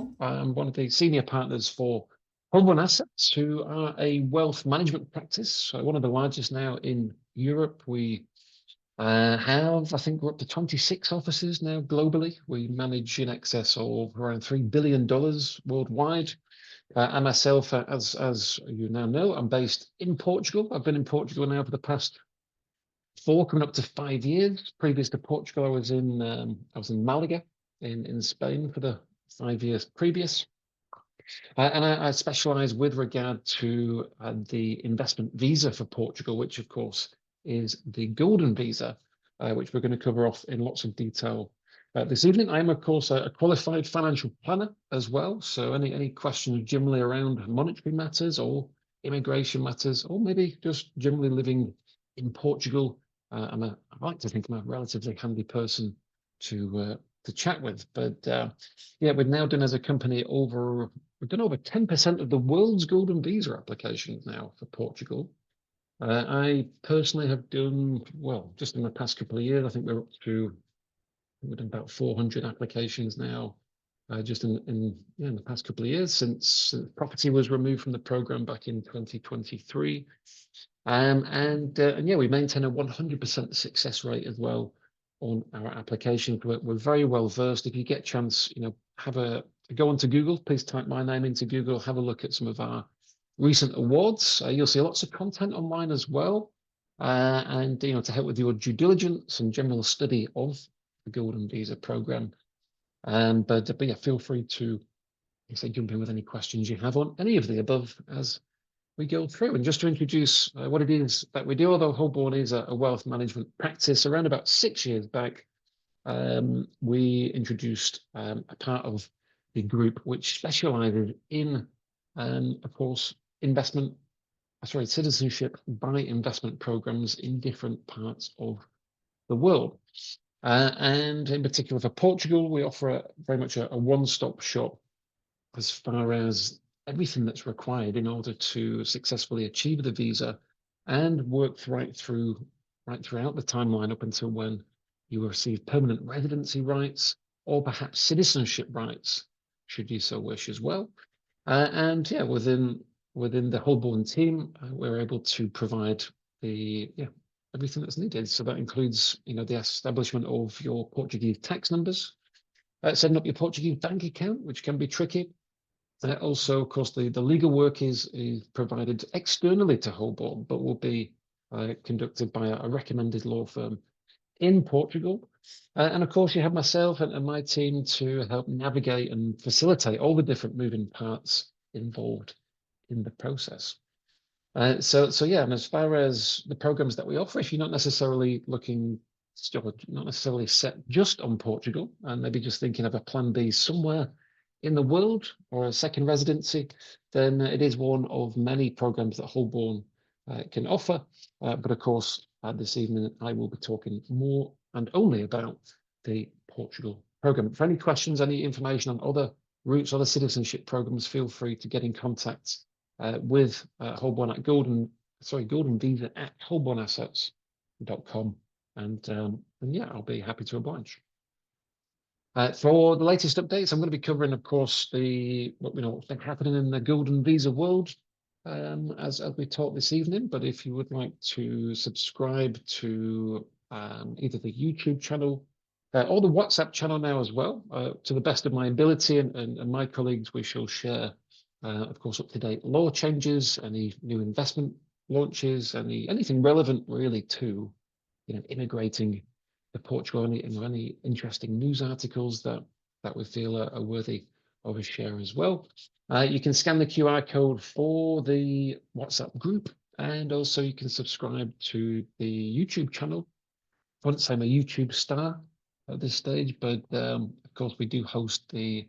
Swan. I'm one of the senior partners for Holborn Assets, who are a wealth management practice. So one of the largest now in Europe. We have, I think we're up to 26 offices now globally. We manage in excess of around $3 billion worldwide. I myself, as you now know, I'm based in Portugal. I've been in Portugal now for the past 4, coming up to 5 years. Previous to Portugal, I was in Malaga in Spain for the 5 years previous. And I specialize with regard to the investment visa for Portugal, which of course is the Golden Visa, which we're going to cover off in lots of detail this evening. I'm of course a qualified financial planner as well. So any questions generally around monetary matters or immigration matters, or maybe just generally living in Portugal, I like to think I'm a relatively handy person to chat with. But yeah, we've now done as a company we've done over 10% of the world's Golden Visa applications now for Portugal. I personally have done, well, just in the past couple of years, I think we're up to, we've done about 400 applications now, just in the past couple of years since property was removed from the program back in 2023. And yeah, we maintain a 100% success rate as well on our application. We're very well versed. If you get a chance, go onto Google, please type my name into Google, have a look at some of our recent awards. You'll see lots of content online as well. And to help with your due diligence and general study of the Golden Visa program. But yeah, feel free to jump in with any questions you have on any of the above as we go through. And just to introduce what it is that we do, although Holborn is a wealth management practice, around about 6 years back, we introduced a part of the group which specializes in, of course, citizenship by investment programs in different parts of the world. And in particular for Portugal, we offer very much a one-stop shop as far as everything that's required in order to successfully achieve the visa and work right throughout the timeline up until when you receive permanent residency rights or perhaps citizenship rights, should you so wish as well. And yeah, within the Holborn team, we're able to provide everything that's needed. So that includes, the establishment of your Portuguese tax numbers, setting up your Portuguese bank account, which can be tricky. Also, of course, the legal work is provided externally to Holborn, but will be conducted by a recommended law firm in Portugal. And of course, you have myself and my team to help navigate and facilitate all the different moving parts involved in the process. So yeah, and as far as the programs that we offer, if you're not necessarily not necessarily set just on Portugal, and maybe just thinking of a plan B somewhere in the world or a second residency, then it is one of many programs that Holborn can offer. But of course, this evening, I will be talking more and only about the Portugal program. For any questions, any information on other routes, other citizenship programs, feel free to get in contact with Holborn at Golden Visa at holbornassets.com. And yeah, I'll be happy to oblige. For the latest updates, I'm going to be covering, of course, what's been happening in the Golden Visa world as we talk this evening. But if you would like to subscribe to either the YouTube channel or the WhatsApp channel now as well, to the best of my ability and my colleagues, we shall share, of course, up-to-date law changes, any new investment launches, anything relevant really to immigrating to Portugal, any interesting news articles that we feel are worthy of a share as well. You can scan the QR code for the WhatsApp group, and also you can subscribe to the YouTube channel. I wouldn't say I'm a YouTube star at this stage, but of course we do host the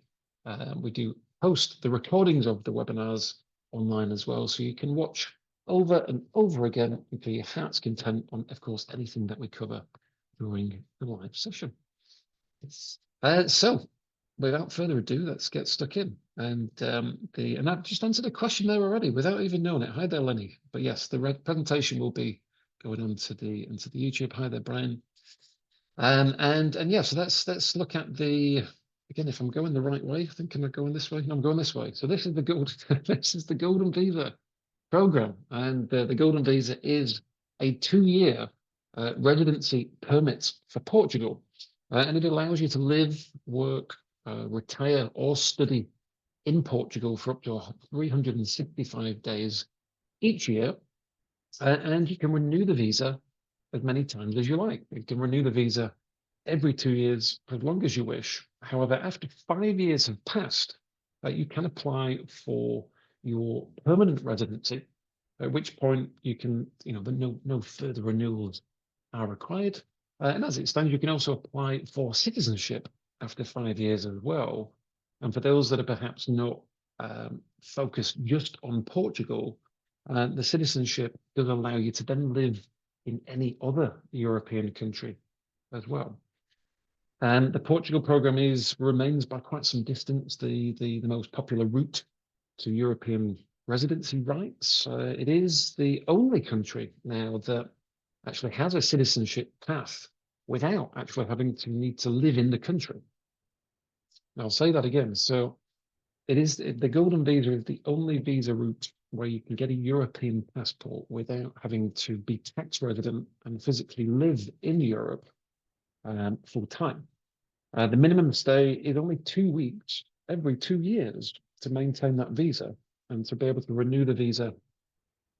recordings of the webinars online as well, so you can watch over and over again to your heart's content on, of course, anything that we cover during the live session. So without further ado, let's get stuck in. And I've just answered a question there already without even knowing it. Hi there, Lenny. But yes, the presentation will be going into the YouTube. Hi there, Brian. And yeah, so let's look at the again, if I'm going the right way, I think, am I going this way? No, I'm going this way. So this is the this is the Golden Visa program, and the Golden Visa is a 2-year residency permit for Portugal, and it allows you to live, work, retire, or study in Portugal for up to 365 days each year, and you can renew the visa as many times as you like. You can renew the visa every 2 years for as long as you wish. However, after 5 years have passed, you can apply for your permanent residency, at which point you can, no further renewals are required. And as it stands, you can also apply for citizenship after 5 years as well. And for those that are perhaps not focused just on Portugal, the citizenship does allow you to then live in any other European country as well. And the Portugal program remains by quite some distance the most popular route to European residency rights. It is the only country now that actually has a citizenship path without actually having to need to live in the country. I'll say that again. So the Golden Visa is the only visa route where you can get a European passport without having to be tax resident and physically live in Europe full time. The minimum stay is only 2 weeks every 2 years to maintain that visa, and to be able to renew the visa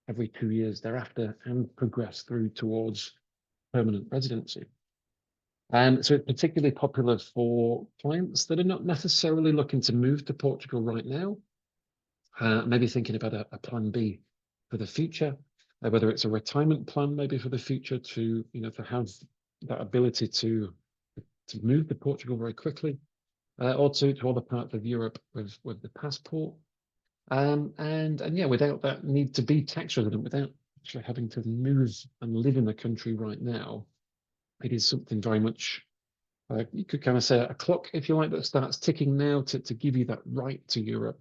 every 2 years thereafter and progress through towards permanent residency. So it's particularly popular for clients that are not necessarily looking to move to Portugal right now, maybe thinking about a plan B for the future, whether it's a retirement plan maybe for the future to have that ability to move to Portugal very quickly, or to other parts of Europe with the passport, and yeah, without that need to be tax resident, without actually having to move and live in the country right now. It is something very much, you could kind of say a clock, if you like, that starts ticking now to give you that right to Europe,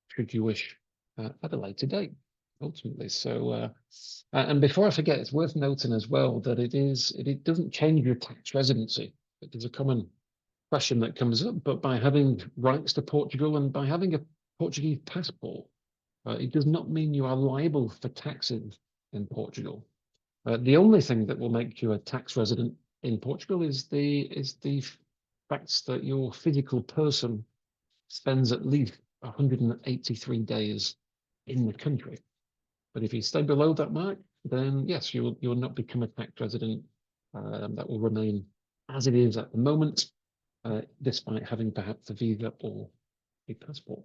should you wish, at a later date, ultimately. So, and before I forget, it's worth noting as well that it doesn't change your tax residency. There's a common question that comes up, but by having rights to Portugal and by having a Portuguese passport, it does not mean you are liable for taxes in Portugal. The only thing that will make you a tax resident in Portugal is the fact that your physical person spends at least 183 days in the country. But if you stay below that mark, then yes, you will not become a tax resident. That will remain as it is at the moment, despite having perhaps a visa or a passport.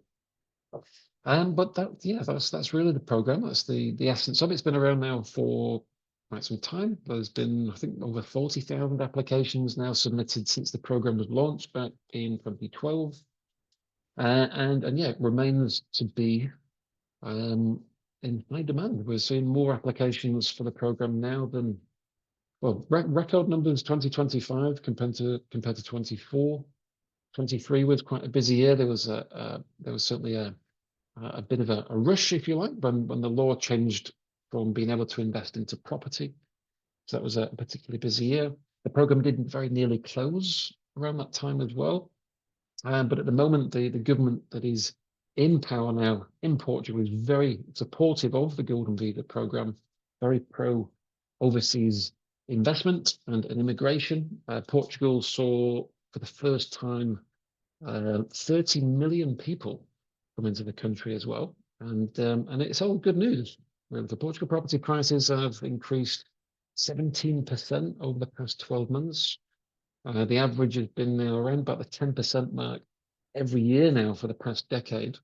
But that's really the program. That's the essence of it. It's been around now for quite some time. There's been, I think, over 40,000 applications now submitted since the program was launched back in 2012. And yeah, it remains to be in high demand. We're seeing more applications for the program now than, well, record numbers 2025 compared to 24. 23 was quite a busy year. There was certainly a bit of a rush, if you like, when the law changed from being able to invest into property. So that was a particularly busy year. The program didn't very nearly close around that time as well. But at the moment, the government that is in power now in Portugal is very supportive of the Golden Visa program, very pro overseas investment and immigration. Portugal saw for the first time 30 million people come into the country as well, and it's all good news. The Portugal property prices have increased 17% over the past 12 months. The average has been now around about the 10% mark every year now for the past decade.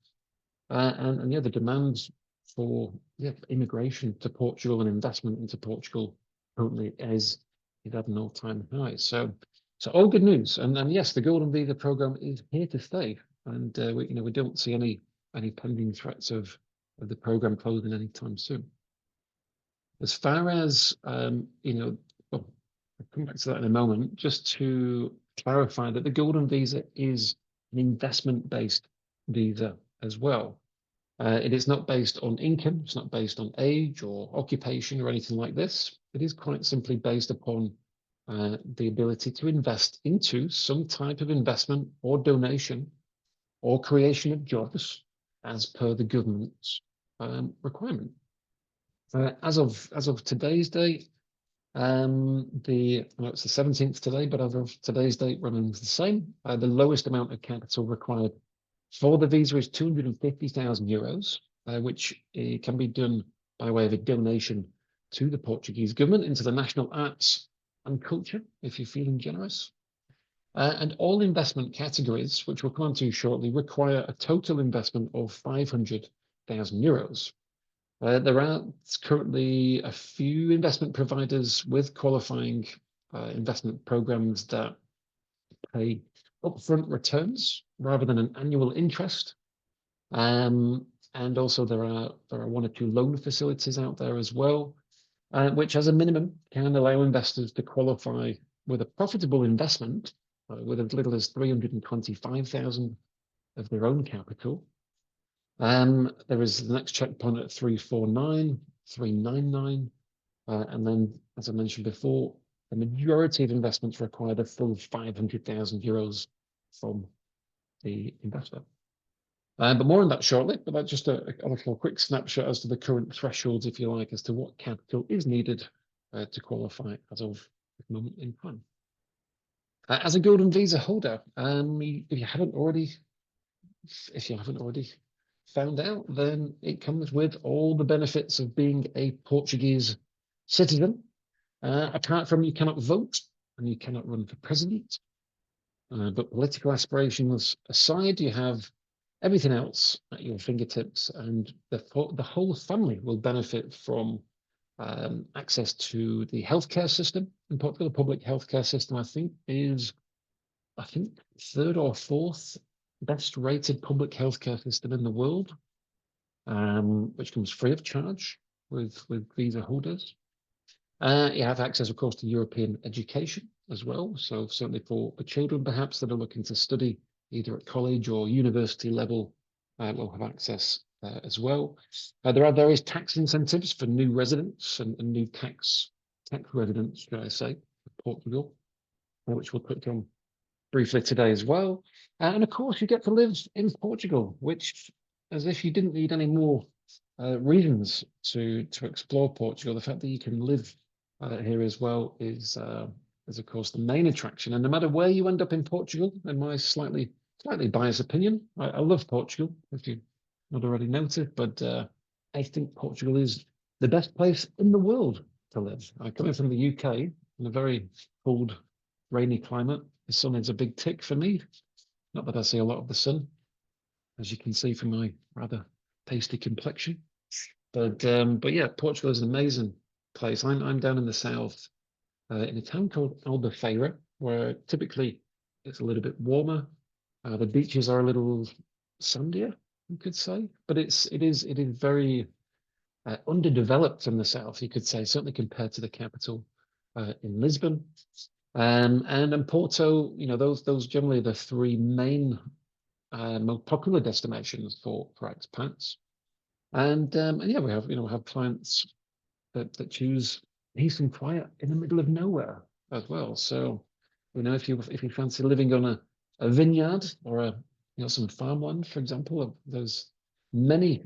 And yeah, the demands for immigration to Portugal and investment into Portugal currently is at an all-time high. So all good news. And yes, the Golden Visa program is here to stay. And we don't see any pending threats of the program closing anytime soon. As far as well, I'll come back to that in a moment, just to clarify that the Golden Visa is an investment-based visa as well. It is not based on income, it's not based on age or occupation or anything like this. It is quite simply based upon the ability to invest into some type of investment or donation or creation of jobs as per the government's requirement. As of today's date, it's the 17th today, but as of today's date remains the same. The lowest amount of capital required for the visa is €250,000, which can be done by way of a donation to the Portuguese government into the national arts and culture, if you're feeling generous. And all investment categories, which we'll come on to shortly, require a total investment of €500,000. There are currently a few investment providers with qualifying investment programs that pay upfront returns rather than an annual interest. And also there are one or two loan facilities out there as well, which as a minimum can allow investors to qualify with a profitable investment with as little as 325,000 of their own capital. There is the next checkpoint at 349, 399, and then, as I mentioned before, the majority of investments require the full €500,000 from the investor. But more on that shortly, but that's just a little quick snapshot as to the current thresholds, if you like, as to what capital is needed to qualify as of this moment in time. As a Golden Visa holder, if you haven't already found out, then it comes with all the benefits of being a Portuguese citizen. Apart from you cannot vote and you cannot run for president. But political aspirations aside, you have everything else at your fingertips, and the whole family will benefit from access to the healthcare system in Portugal. The public healthcare system, I think, third or fourth best rated public healthcare system in the world, which comes free of charge with visa holders. You have access, of course, to European education as well. So certainly for children, perhaps, that are looking to study either at college or university level, will have access as well. There are various tax incentives for new residents and new tax residents, should I say, for Portugal, which we'll touch on briefly today as well. And of course, you get to live in Portugal, which, as if you didn't need any more reasons to explore Portugal, the fact that you can live here as well is of course the main attraction. And no matter where you end up in Portugal, in my slightly biased opinion, I love Portugal, if you've not already noted, but I think Portugal is the best place in the world to live. Coming from the UK in a very cold, rainy climate, the sun is a big tick for me. Not that I see a lot of the sun, as you can see from my rather pasty complexion. But yeah, Portugal is an amazing place. I'm down in the south, in a town called Albufeira, where typically it's a little bit warmer. The beaches are a little sandier, you could say, but it is very underdeveloped in the south, you could say, certainly compared to the capital in Lisbon. And in Porto, those generally the three main most popular destinations for expats. And yeah, we have clients that choose peace and quiet in the middle of nowhere as well. So, if you fancy living on a vineyard or some farmland, for example, there's many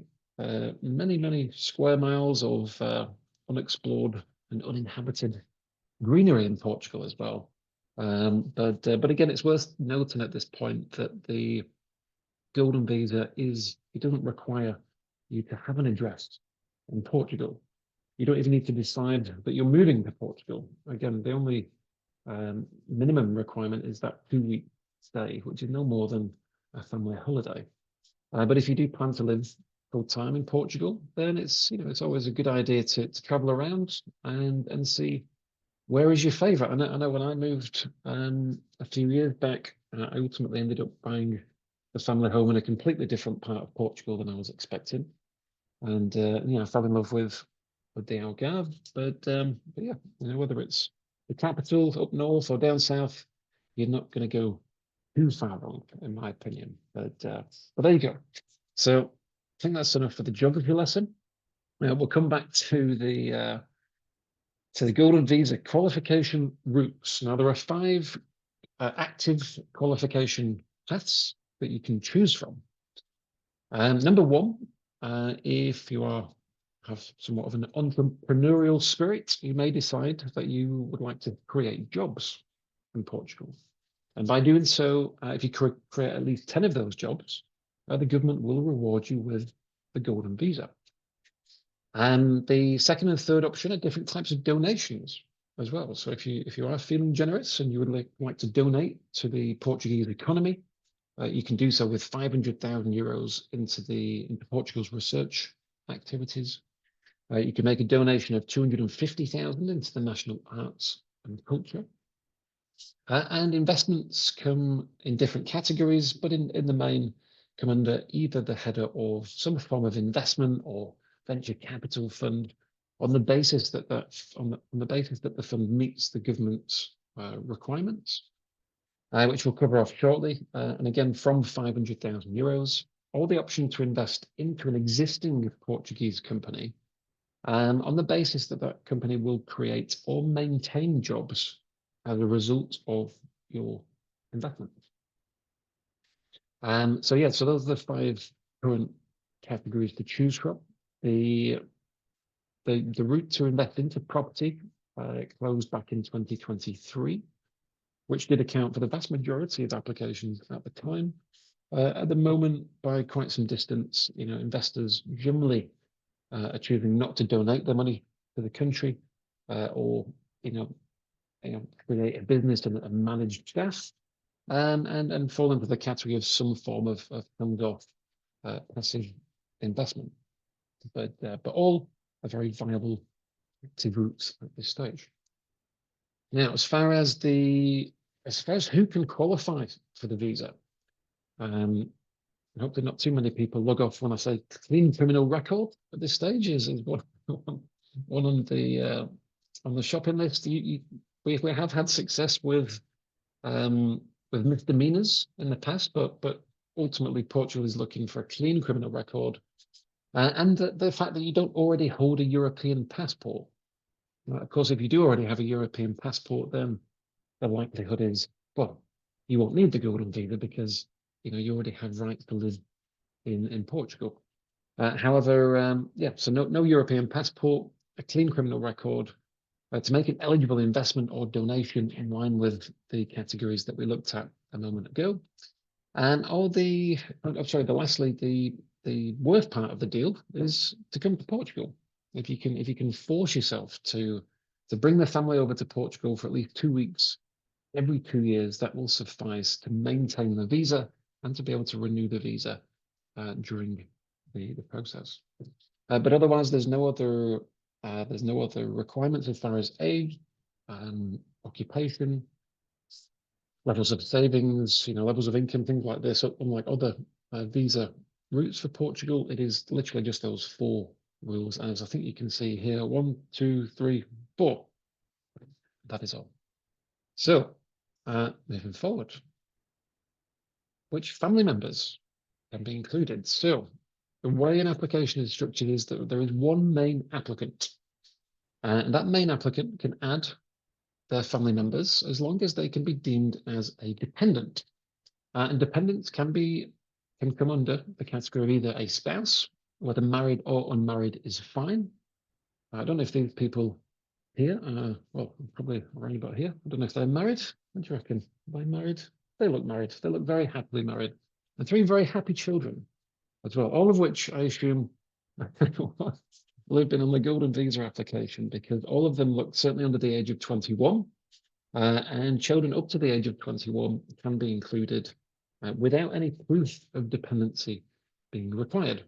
square miles of unexplored and uninhabited greenery in Portugal as well. But again, it's worth noting at this point that the Golden Visa it doesn't require you to have an address in Portugal. You don't even need to decide that you're moving to Portugal. Again, the only minimum requirement is that 2-week stay, which is no more than a family holiday. But if you do plan to live full time in Portugal, then it's always a good idea to travel around and see where is your favorite. I know when I moved a few years back, I ultimately ended up buying the family home in a completely different part of Portugal than I was expecting, and I fell in love with the Algarve. But yeah, whether it's the capital up north or down south, you're not going to go too far wrong, in my opinion. But there you go. So I think that's enough for the geography lesson. We'll come back to the So the Golden Visa qualification routes. Now there are 5 active qualification paths that you can choose from. Number 1, if you have somewhat of an entrepreneurial spirit, you may decide that you would like to create jobs in Portugal. And by doing so, if you create at least 10 of those jobs, the government will reward you with the Golden Visa. And the second and third option are different types of donations as well. So if you are feeling generous and you would like to donate to the Portuguese economy, you can do so with 500,000 euros into Portugal's research activities. You can make a donation of 250,000 into the national arts and culture. And investments come in different categories, but in the main come under either the header of some form of investment or venture capital fund, on the basis that the fund meets the government's requirements, which we'll cover off shortly. And again, from 500,000 euros, or the option to invest into an existing Portuguese company, on the basis that that company will create or maintain jobs as a result of your investment. So those are the 5 current categories to choose from. The route to invest into property closed back in 2023, which did account for the vast majority of applications at the time. At the moment, by quite some distance, investors generally are choosing not to donate their money to the country, or create a business and manage staff, and fall into the category of some form of hands-off passive investment. But all are very viable active routes at this stage. Now, as far as who can qualify for the visa, hopefully not too many people log off when I say clean criminal record at this stage is one on the shopping list. We have had success with misdemeanors in the past, but ultimately Portugal is looking for a clean criminal record, and the fact that you don't already hold a European passport. Of course, if you do already have a European passport, then the likelihood is, well, you won't need the Golden Visa because you already have rights to live in Portugal. However, so no European passport, a clean criminal record, to make an eligible investment or donation in line with the categories that we looked at a moment ago. And lastly, the worst part of the deal is to come to Portugal. If you can force yourself to bring the family over to Portugal for at least 2 weeks every 2 years, that will suffice to maintain the visa and to be able to renew the visa during the process. But otherwise, there's no other requirements as far as age, occupation, levels of savings, levels of income, things like this. Unlike other visa routes for Portugal, it is literally just those 4 rules, as I think you can see here. 1, 2, 3, 4. That is all. So, moving forward, which family members can be included? So, the way an application is structured is that there is one main applicant, and that main applicant can add their family members as long as they can be deemed as a dependent. And dependents can come under the category of either a spouse, whether married or unmarried is fine. I don't know if these people here, probably around about here, I don't know if they're married. What do you reckon? Are they married? They look married. They look very happily married. And 3 very happy children as well, all of which I assume will have been on the Golden Visa application, because all of them look certainly under the age of 21, and children up to the age of 21 can be included without any proof of dependency being required.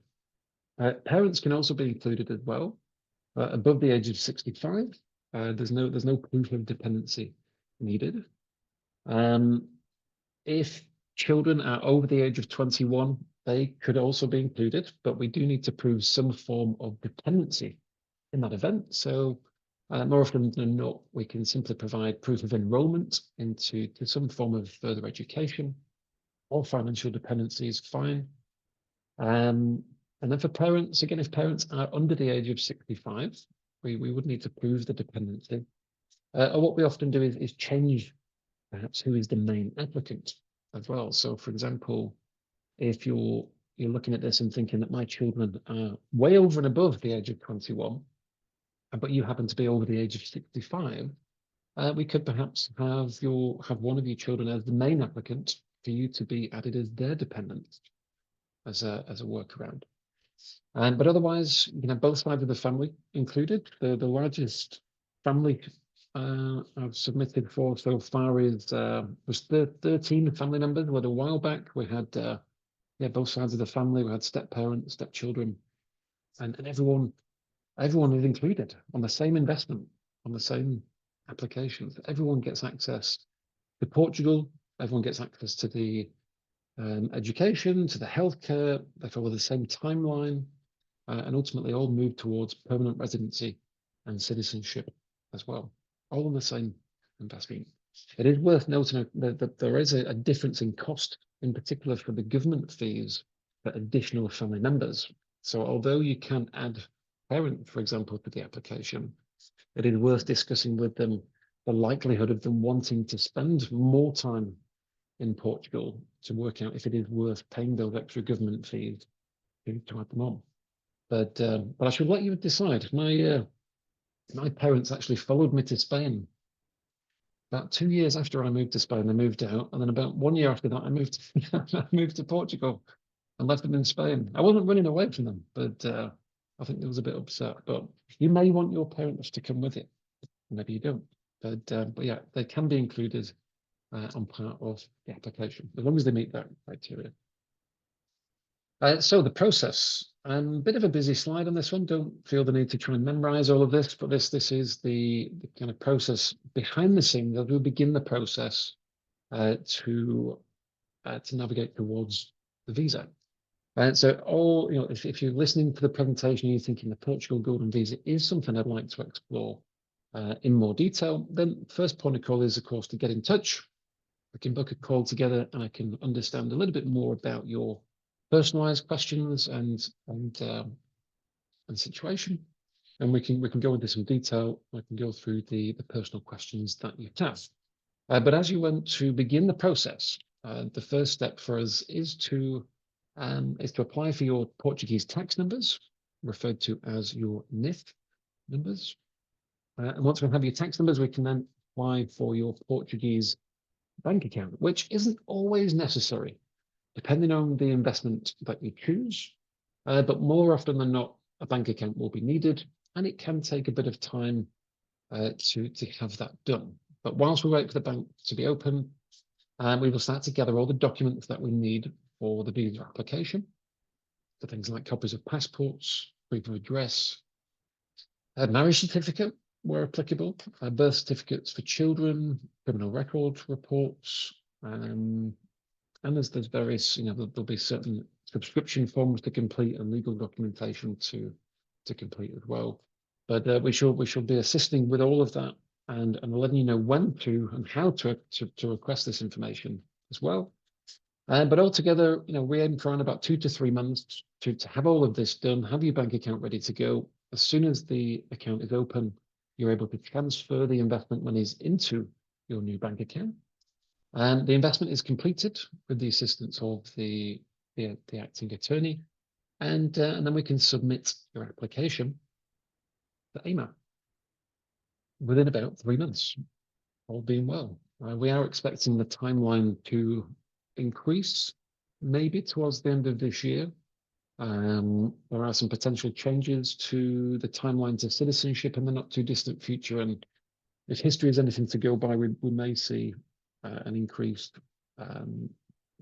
Parents can also be included as well, above the age of 65. There's no proof of dependency needed. If children are over the age of 21, they could also be included, but we do need to prove some form of dependency in that event. So more often than not, we can simply provide proof of enrollment into some form of further education, or financial dependency is fine. And then for parents, again, if parents are under the age of 65, We would need to prove the dependency. Or what we often do is change perhaps who is the main applicant as well. So for example, if you're looking at this and thinking that my children are way over and above the age of 21, but you happen to be over the age of 65, we could perhaps have one of your children as the main applicant for you to be added as their dependent as a workaround. But otherwise, both sides of the family included. The largest family I've submitted for so far was 13 family members. Well, a while back we had both sides of the family. We had step parents, step children, and everyone is included on the same investment, on the same applications. Everyone gets access to Portugal. Everyone gets access to the education, to the healthcare. They follow the same timeline, and ultimately all move towards permanent residency and citizenship as well, all in the same investment. It is worth noting that there is a difference in cost, in particular for the government fees for additional family members. So although you can add parent, for example, to the application, it is worth discussing with them the likelihood of them wanting to spend more time in Portugal to work out if it is worth paying those extra government fees to add them on. But I should let you decide. My parents actually followed me to Spain. About 2 years after I moved to Spain, they moved out, and then about 1 year after that, I moved to Portugal and left them in Spain. I wasn't running away from them, but I think they was a bit upset. But you may want your parents to come with it. Maybe you don't. But yeah, they can be included on part of the application, as long as they meet that criteria. So the process, a bit of a busy slide on this one. Don't feel the need to try and memorize all of this, but this is the kind of process behind the scenes as we begin the process to navigate towards the visa. So if you're listening to the presentation, you're thinking the Portugal Golden Visa is something I'd like to explore in more detail, then first point of call is, of course, to get in touch. We can book a call together and I can understand a little bit more about your personalized questions and situation. And we can go into some detail. I can go through the personal questions that you have. But as you want to begin the process, the first step for us is to apply for your Portuguese tax numbers, referred to as your NIF numbers. And once we have your tax numbers, we can then apply for your Portuguese bank account, which isn't always necessary, depending on the investment that you choose. But more often than not, a bank account will be needed, and it can take a bit of time to have that done. But whilst we wait for the bank to be open, we will start to gather all the documents that we need for the visa application. So things like copies of passports, proof of address, a marriage certificate where applicable, birth certificates for children, criminal record reports, and there's various, there'll be certain subscription forms to complete and legal documentation to complete as well. But we shall be assisting with all of that and letting you know when to and how to request this information as well. But altogether, we aim for around about 2 to 3 months to have all of this done, have your bank account ready to go. As soon as the account is open, you're able to transfer the investment monies into your new bank account. And the investment is completed with the assistance of the acting attorney. And then we can submit your application to AIMA within about 3 months, all being well. We are expecting the timeline to increase maybe towards the end of this year. There are some potential changes to the timeline to citizenship in the not too distant future. And if history is anything to go by, we may see an increased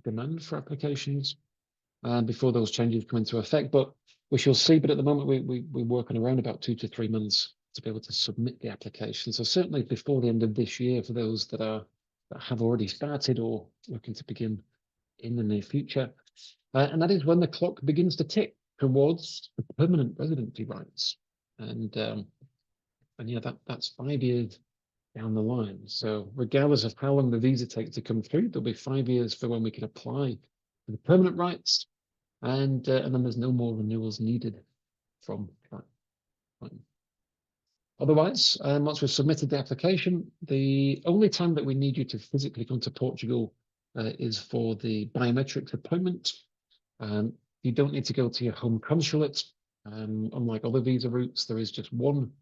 demand for applications before those changes come into effect. But we shall see. But at the moment, we work on around about 2 to 3 months to be able to submit the application. So certainly before the end of this year, for those that have already started or looking to begin in the near future. And that is when the clock begins to tick towards the permanent residency rights. And yeah, that's 5 years down the line. So regardless of how long the visa takes to come through, there'll be 5 years for when we can apply for the permanent rights. And then there's no more renewals needed from that point. Otherwise, once we've submitted the application, the only time that we need you to physically come to Portugal is for the biometrics appointment. You don't need to go to your home consulate. Unlike other visa routes, there is just one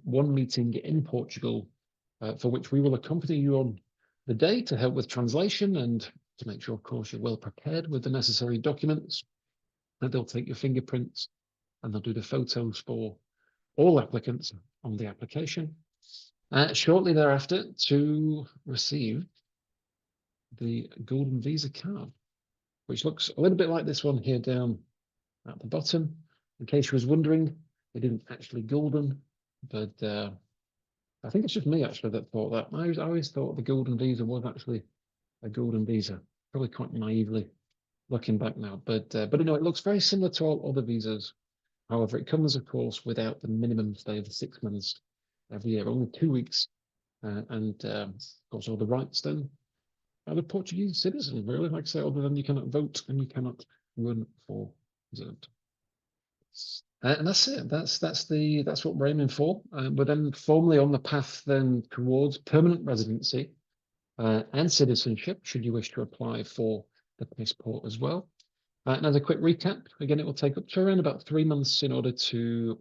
meeting in Portugal for which we will accompany you on the day to help with translation and to make sure, of course, you're well prepared with the necessary documents. And they'll take your fingerprints and they'll do the photos for all applicants on the application. Shortly thereafter, to receive the Golden Visa card, which looks a little bit like this one here down at the bottom. In case you was wondering, it isn't actually golden, but I think it's just me actually that thought that. I always thought the Golden Visa was actually a Golden Visa, probably quite naively looking back now. But no, it looks very similar to all other visas. However, it comes, of course, without the minimum stay of 6 months every year, only 2 weeks. Of course, all the rights then are the Portuguese citizen, really. Like I say, other than you cannot vote and you cannot run for president. And that's it. That's what we're aiming for. We're then formally on the path then towards permanent residency and citizenship, should you wish to apply for the passport as well. And as a quick recap, again, it will take up to around about 3 months in order to,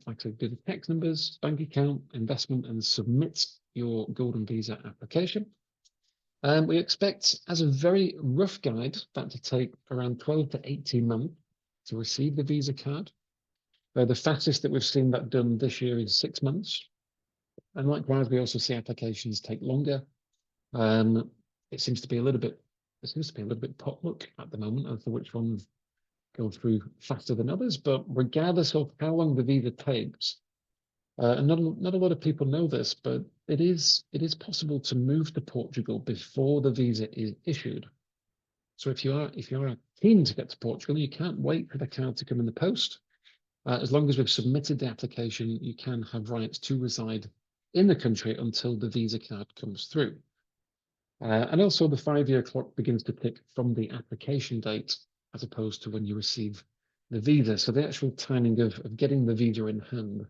like I said, do the tax numbers, bank account, investment, and submit your Golden Visa application. We expect, as a very rough guide, that to take around 12 to 18 months to receive the Visa card. The fastest that we've seen that done this year is 6 months. And likewise, we also see applications take longer. It seems to be a little bit potluck at the moment as to which ones go through faster than others. But regardless of how long the visa takes, and not a lot of people know this, but it is possible to move to Portugal before the visa is issued. So if you are keen to get to Portugal, you can't wait for the card to come in the post. As long as we've submitted the application, you can have rights to reside in the country until the visa card comes through. And also the 5-year clock begins to tick from the application date as opposed to when you receive the visa. So the actual timing of getting the visa in hand,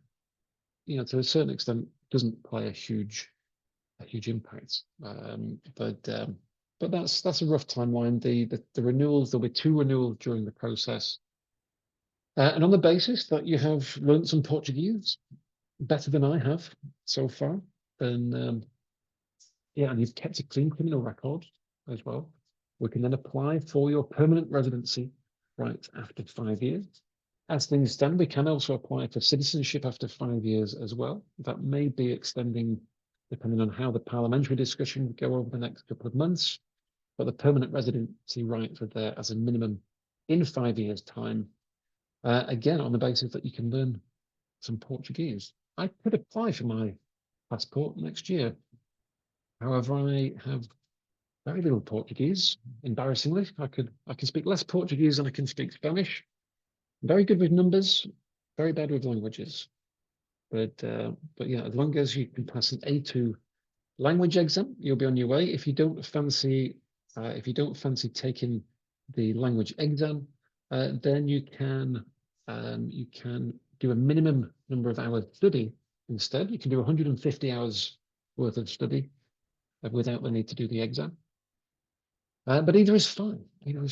to a certain extent, doesn't play a huge impact. But that's a rough timeline. The renewals, there'll be 2 renewals during the process. And on the basis that you have learned some Portuguese better than I have so far, then and you've kept a clean criminal record as well, we can then apply for your permanent residency right after 5 years. As things stand, we can also apply for citizenship after 5 years as well. That may be extending depending on how the parliamentary discussion would go over the next couple of months. But the permanent residency rights are there as a minimum in 5 years' time. Again, on the basis that you can learn some Portuguese. I could apply for my passport next year. However, I have very little Portuguese, embarrassingly. I can speak less Portuguese than I can speak Spanish. Very good with numbers, very bad with languages. But yeah, as long as you can pass an A2 language exam, you'll be on your way. If you don't fancy taking the language exam, then you can do a minimum number of hours study instead. You can do 150 hours worth of study without the need to do the exam. But either is fine. And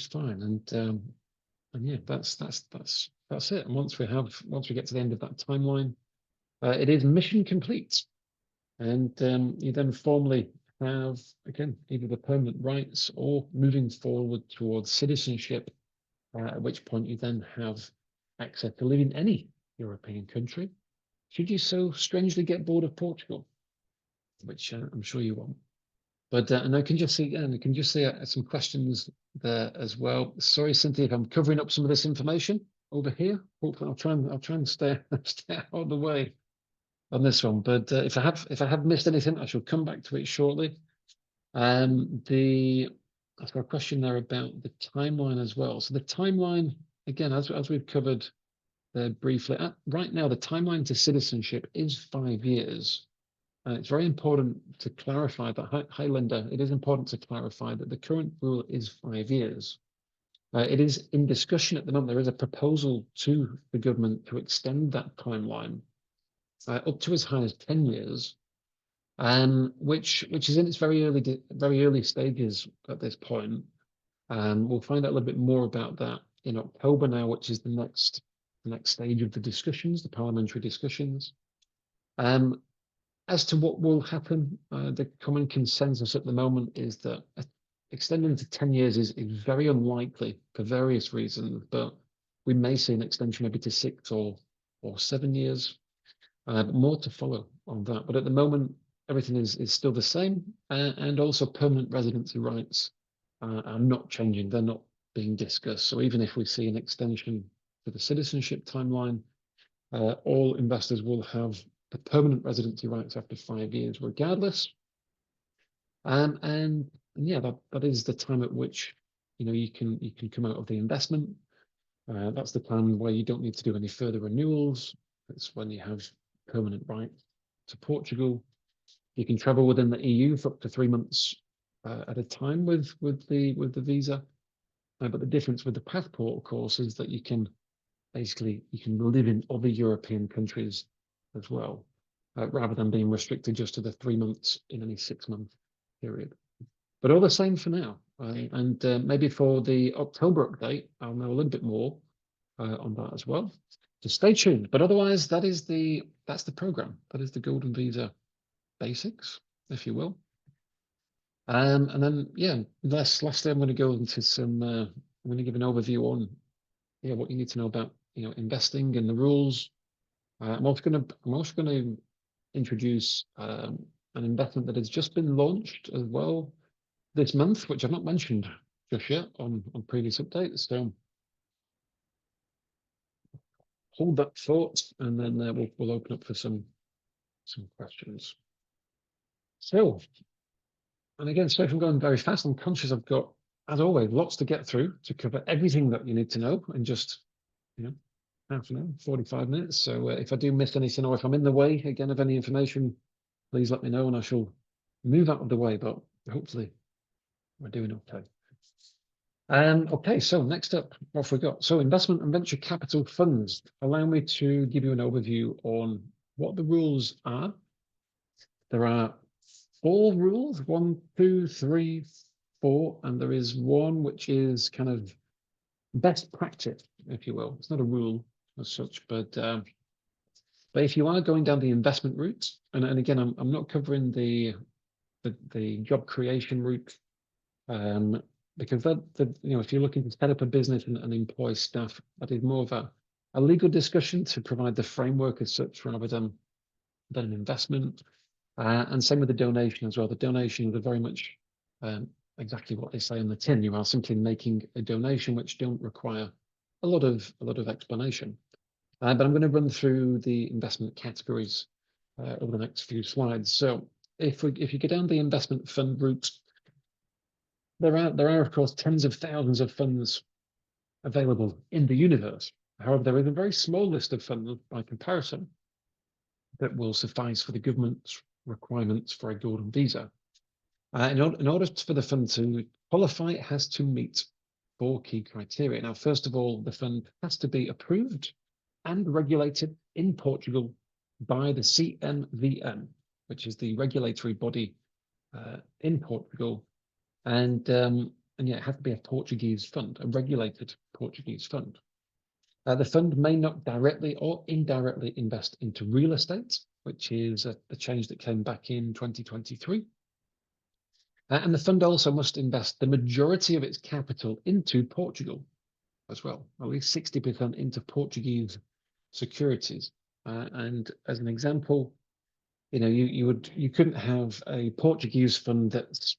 yeah, that's it. And once we get to the end of that timeline, it is mission complete. And you then formally have, again, either the permanent rights or moving forward towards citizenship, at which point you then have access to live in any European country, should you so strangely get bored of Portugal, which I'm sure you won't. But and I can just see some questions there as well. Sorry, Cynthia, if I'm covering up some of this information over here. Hopefully, I'll try and stay out of the way on this one. But if I have missed anything, I shall come back to it shortly. I've got a question there about the timeline as well. So the timeline, again, as we've covered briefly, right now the timeline to citizenship is 5 years. It's very important to clarify that, hi Linda, it is important to clarify that the current rule is 5 years. It is in discussion at the moment. There is a proposal to the government to extend that timeline up to as high as 10 years, which is in its very early stages at this point. We'll find out a little bit more about that in October now, which is the next stage of the discussions, the parliamentary discussions. As to what will happen, the common consensus at the moment is that extending to 10 years is very unlikely for various reasons, but we may see an extension maybe to 6 or 7 years. More to follow on that. But at the moment, everything is still the same, and also permanent residency rights are not changing. They're not being discussed. So even if we see an extension to the citizenship timeline, all investors will have the permanent residency rights after 5 years, regardless. And yeah, that is the time at which you can come out of the investment. That's the time where you don't need to do any further renewals. It's when you have permanent right to Portugal. You can travel within the EU for up to 3 months at a time with the visa. But the difference with the passport, of course, is that you can live in other European countries as well, rather than being restricted just to the 3 months in any 6-month period. But all the same for now. And maybe for the October update, I'll know a little bit more on that as well. So stay tuned. But otherwise, that's the program. That is the Golden Visa basics, if you will. And then, yeah, lastly, I'm going to go into some. I'm going to give an overview on, what you need to know about, investing and the rules. I'm also going to introduce an investment that has just been launched as well this month, which I've not mentioned just yet on previous updates. So hold that thought, and then we'll open up for some questions. So, and again, sorry if I'm going very fast. I'm conscious I've got, as always, lots to get through to cover everything that you need to know in just, half an hour, 45 minutes. So if I do miss anything, or if I'm in the way again of any information, please let me know, and I shall move out of the way. But hopefully, we're doing okay. Okay, so next up, what have we got? So investment and venture capital funds. Allow me to give you an overview on what the rules are. There are 4 rules, 1, 2, 3, 4, and there is one which is kind of best practice, if you will. It's not a rule as such, but if you are going down the investment route, and again, I'm not covering the job creation route, because if you're looking to set up a business and employ staff, that is more of a legal discussion to provide the framework as such, rather than an investment. And same with the donation as well. The donations are very much exactly what they say on the tin. You are simply making a donation, which don't require a lot of explanation. But I'm going to run through the investment categories over the next few slides. So if you go down the investment fund route, there are of course tens of thousands of funds available in the universe. However, there is a very small list of funds by comparison that will suffice for the government's requirements for a golden visa. In order for the fund to qualify, it has to meet 4 key criteria. Now, first of all, the fund has to be approved and regulated in Portugal by the CMVM, which is the regulatory body in Portugal. And yeah, it has to be a Portuguese fund, a regulated Portuguese fund. The fund may not directly or indirectly invest into real estate, which is a change that came back in 2023. And the fund also must invest the majority of its capital into Portugal as well, at least 60% into Portuguese securities. And as an example, you couldn't have a Portuguese fund that's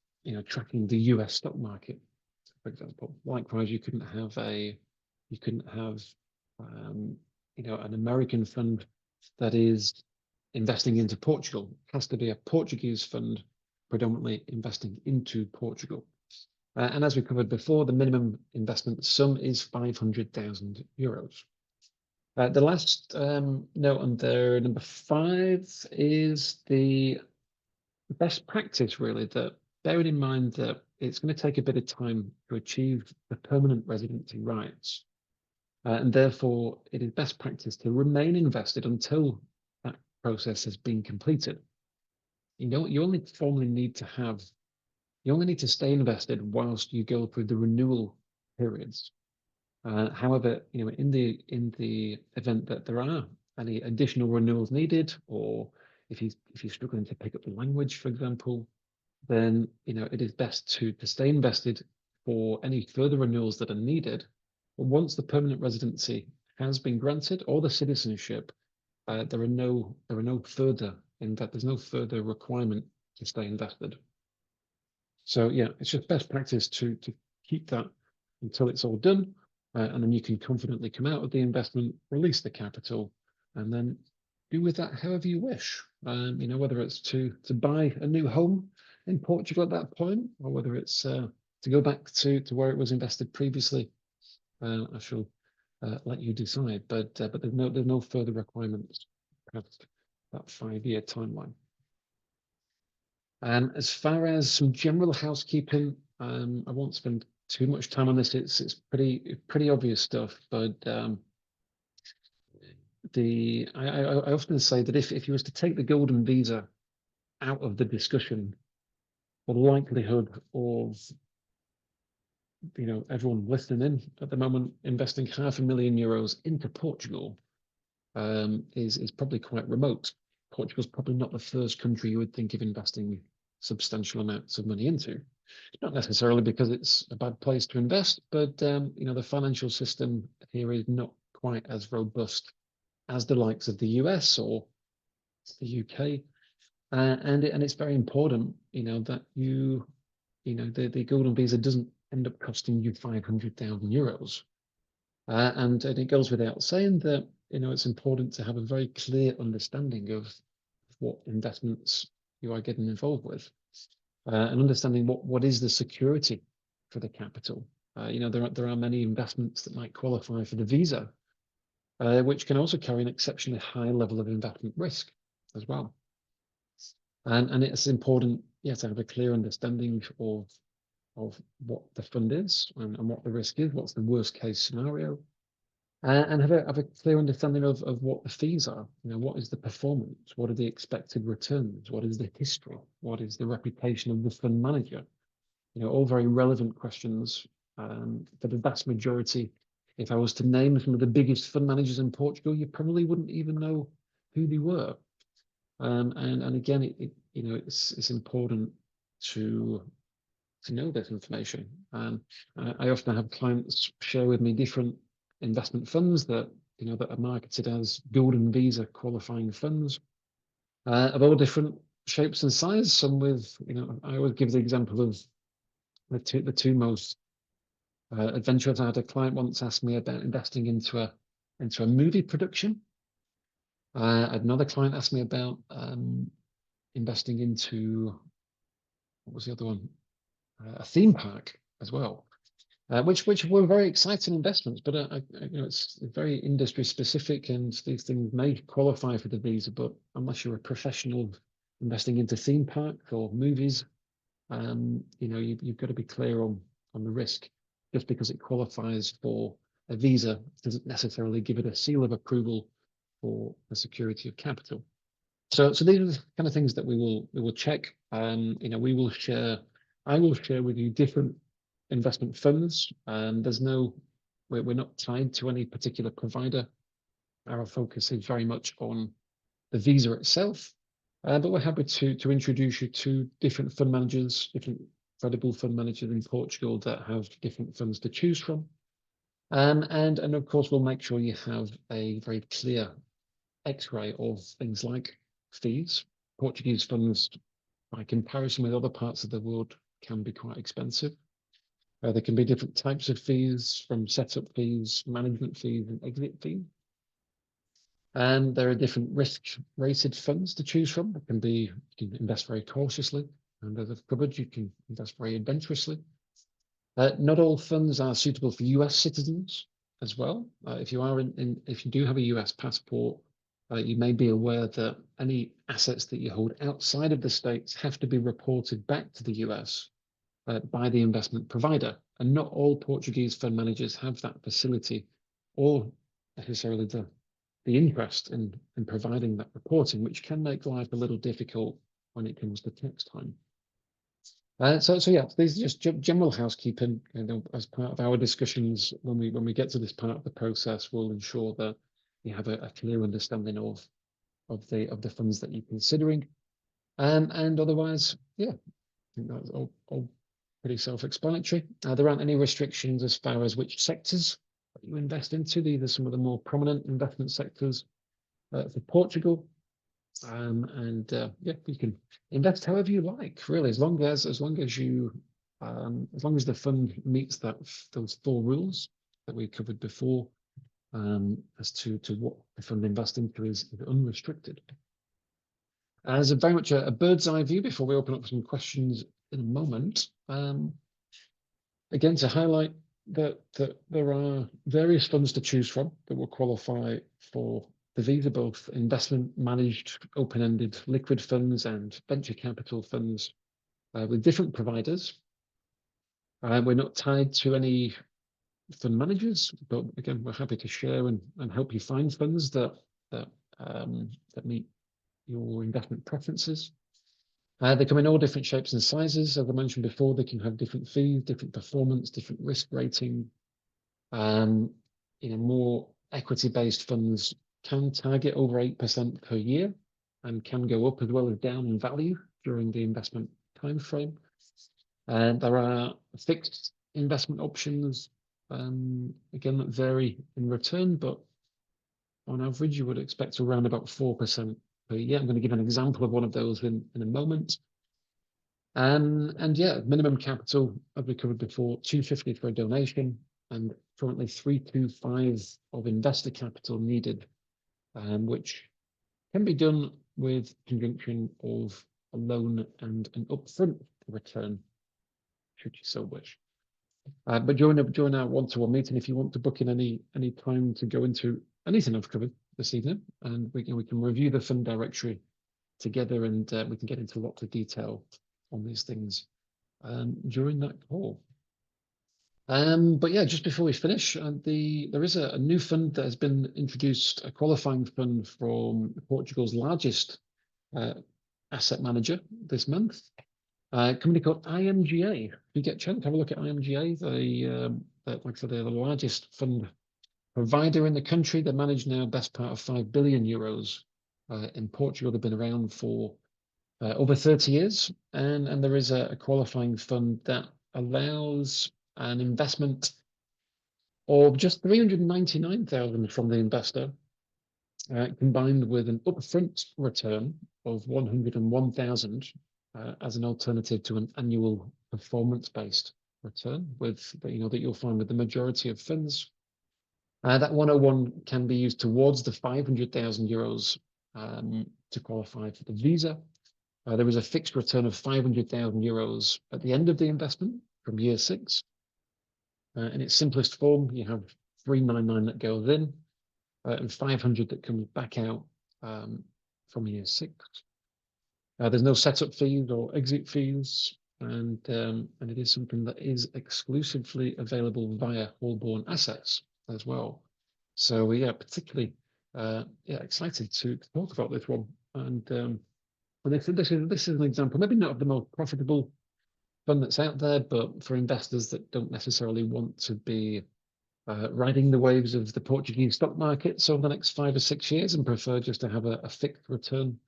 tracking the US stock market, for example. Likewise, you couldn't have an American fund that is investing into Portugal. It has to be a Portuguese fund predominantly investing into Portugal. And as we covered before, the minimum investment sum is 500,000 euros. The last note on there, number 5, is the best practice, really, that bearing in mind that it's going to take a bit of time to achieve the permanent residency rights. And therefore, it is best practice to remain invested until that process has been completed. You only formally need to stay invested whilst you go through the renewal periods. However, in the event that there are any additional renewals needed, or if you're struggling to pick up the language, for example, then it is best to stay invested for any further renewals that are needed. But once the permanent residency has been granted, or the citizenship, there's no further requirement to stay invested. So yeah, it's just best practice to keep that until it's all done, and then you can confidently come out of the investment, release the capital, and then do with that however you wish. Whether it's to buy a new home in Portugal at that point, or whether it's to go back to where it was invested previously. I shall let you decide. But there's no further requirements past that 5-year timeline. As far as some general housekeeping, I won't spend too much time on this. It's pretty obvious stuff, but I often say that if you was to take the Golden Visa out of the discussion, the likelihood of everyone listening in at the moment investing €500,000 into Portugal is probably quite remote. Portugal's probably not the first country you would think of investing substantial amounts of money into. Not necessarily because it's a bad place to invest, but the financial system here is not quite as robust as the likes of the US or the UK, and it's very important, that the Golden Visa doesn't end up costing you €500,000, and it goes without saying that it's important to have a very clear understanding of what investments you are getting involved with, and understanding what is the security for the capital. There are many investments that might qualify for the visa, which can also carry an exceptionally high level of investment risk as well. And it's important, to have a clear understanding of what the fund is and what the risk is, what's the worst case scenario, and have a clear understanding of what the fees are. What is the performance? What are the expected returns? What is the history? What is the reputation of the fund manager? All very relevant questions for the vast majority. If I was to name some of the biggest fund managers in Portugal, you probably wouldn't even know who they were. And again, it's important to know this information. I often have clients share with me different investment funds that that are marketed as Golden Visa qualifying funds, of all different shapes and sizes. Some with, I always give the example of the two most adventurous. I had a client once ask me about investing into a movie production. Another client asked me about investing into, what was the other one? A theme park as well, which were very exciting investments. But it's very industry specific, and these things may qualify for the visa. But unless you're a professional investing into theme parks or movies, you've got to be clear on the risk. Just because it qualifies for a visa doesn't necessarily give it a seal of approval for the security of capital. So these are the kind of things that we will check. I will share with you different investment funds. We're not tied to any particular provider. Our focus is very much on the visa itself, but we're happy to introduce you to different fund managers, different credible fund managers in Portugal that have different funds to choose from. And of course, we'll make sure you have a very clear X-ray of things like fees. Portuguese funds, by comparison with other parts of the world, can be quite expensive. There can be different types of fees, from setup fees, management fees, and exit fees. And there are different risk-rated funds to choose from. You can invest very cautiously, and as I've covered, you can invest very adventurously. Not all funds are suitable for US citizens as well. If you do have a US passport, you may be aware that any assets that you hold outside of the States have to be reported back to the US by the investment provider. And not all Portuguese fund managers have that facility, or necessarily the interest in providing that reporting, which can make life a little difficult when it comes to tax time. So yeah, these are just general housekeeping. As part of our discussions, when we get to this part of the process, we'll ensure that you have a clear understanding of the funds that you're considering. And otherwise, yeah, I think that's all pretty self-explanatory. There aren't any restrictions as far as which sectors that you invest into. These are some of the more prominent investment sectors for Portugal. Yeah, you can invest however you like, really, as long as you as long as the fund meets those 4 rules that we covered before, as to what the fund invests into is unrestricted. As very much a bird's eye view before we open up some questions in a moment. Again, to highlight that there are various funds to choose from that will qualify for the visa, both investment managed, open-ended liquid funds and venture capital funds with different providers. We're not tied to any fund managers, but again, we're happy to share and help you find funds that meet your investment preferences. They come in all different shapes and sizes. As I mentioned before, they can have different fees, different performance, different risk rating. More equity-based funds can target over 8% per year and can go up as well as down in value during the investment time frame. And there are fixed investment options, again, that vary in return, but on average, you would expect around about 4% per year. I'm going to give an example of one of those in a moment. And yeah, minimum capital, as we covered before, 250 for a donation, and currently 325 of investor capital needed, which can be done with conjunction of a loan and an upfront return, should you so wish. But during our one-to-one meeting, if you want to book in any time to go into anything I've covered this evening, and we can review the fund directory together, and we can get into lots of detail on these things during that call. But yeah, just before we finish, there is a new fund that has been introduced, a qualifying fund from Portugal's largest asset manager this month, a company called IMGA. If you get a chance, have a look at IMGA. Like I said, they're the largest fund provider in the country. They manage now best part of 5 billion euros in Portugal. They've been around for over 30 years, and there is a qualifying fund that allows an investment of just 399,000 from the investor, combined with an upfront return of 101,000 as an alternative to an annual performance-based return, that you'll find with the majority of funds. That 101 can be used towards the 500,000 euros to qualify for the visa. There is a fixed return of 500,000 euros at the end of the investment from year 6. In its simplest form, you have 399 that goes in and 500 that comes back out from year 6. There's no setup fees or exit fees, and it is something that is exclusively available via Holborn assets as well. So yeah, particularly excited to talk about this one. And this is an example, maybe not of the most profitable fund that's out there, but for investors that don't necessarily want to be riding the waves of the Portuguese stock markets over the next 5 or 6 years and prefer just to have a fixed return,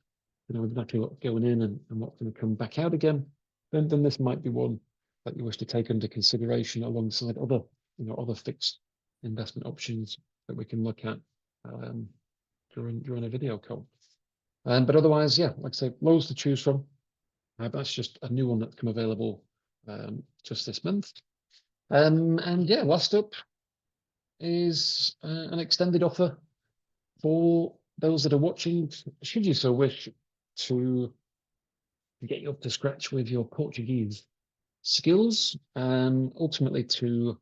exactly what's going in and what's going to come back out again, then this might be one that you wish to take under consideration alongside other fixed investment options that we can look at during a video call. But otherwise, yeah, like I say, loads to choose from. That's just a new one that's come available just this month. And yeah, last up is an extended offer for those that are watching, should you so wish to get you up to scratch with your Portuguese skills, and ultimately to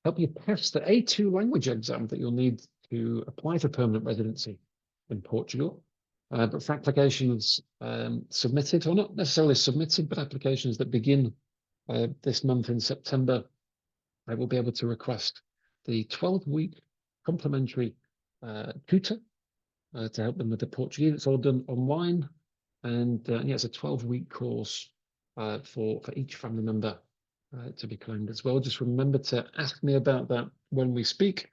help you pass the A2 language exam that you'll need to apply for permanent residency in Portugal. But for applications submitted, or not necessarily submitted, but applications that begin this month in September, I will be able to request the 12-week complimentary tutor to help them with the Portuguese. It's all done online, and yeah, it's a 12-week course for each family member to be claimed as well. Just remember to ask me about that when we speak,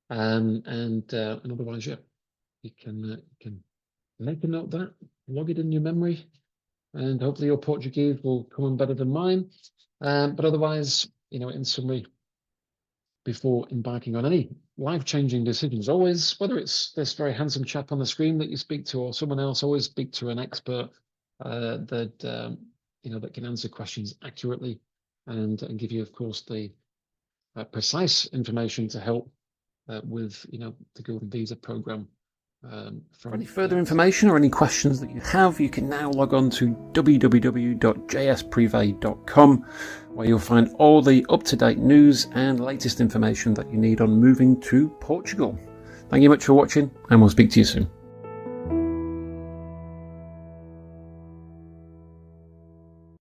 and otherwise, yeah, you can make a note of that, log it in your memory, and hopefully your Portuguese will come on better than mine. But otherwise, in summary, before embarking on any life-changing decisions, always, whether it's this very handsome chap on the screen that you speak to or someone else, always speak to an expert that can answer questions accurately and give you, of course, the precise information to help with the Golden Visa program. For any further information or any questions that you have, you can now log on to www.jsprive.com, where you'll find all the up-to-date news and latest information that you need on moving to Portugal. Thank you much for watching, and we'll speak to you soon.